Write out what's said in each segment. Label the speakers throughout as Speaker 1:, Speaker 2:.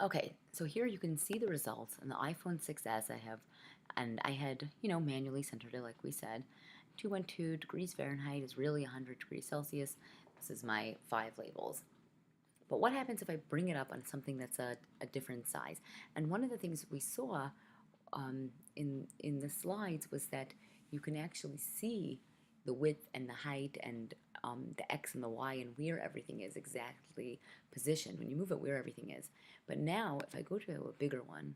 Speaker 1: Okay, so here you can see the results on the iPhone 6s I have, and I had, manually centered it like we said. 212 degrees Fahrenheit is really 100 degrees Celsius. This is my 5 labels. But what happens if I bring it up on something that's a different size? And one of the things we saw in the slides was that you can actually see the width and the height and the X and the Y and where everything is exactly positioned when you move it, where everything is. But now if I go to a bigger one,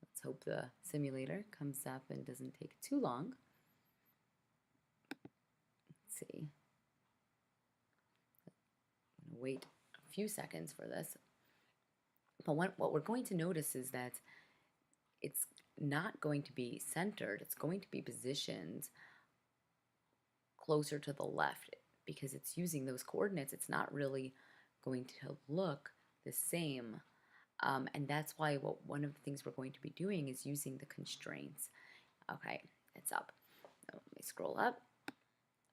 Speaker 1: let's hope the simulator comes up and doesn't take too long. Let's see. I'm going to wait a few seconds for this. But what we're going to notice is that it's not going to be centered. It's going to be positioned closer to the left because it's using those coordinates. It's not really going to look the same. And that's why one of the things we're going to be doing is using the constraints. Okay, it's up. So let me scroll up.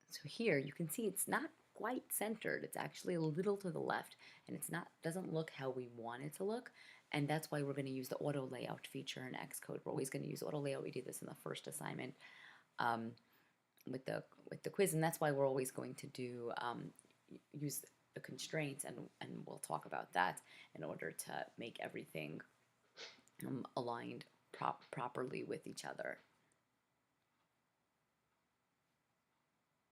Speaker 1: So here you can see it's not quite centered. It's actually a little to the left, and it's not doesn't look how we want it to look. And that's why we're going to use the auto layout feature in Xcode. We're always going to use auto layout. We did this in the first assignment with the quiz, and that's why we're always going to do use the constraints, and we'll talk about that in order to make everything aligned properly with each other.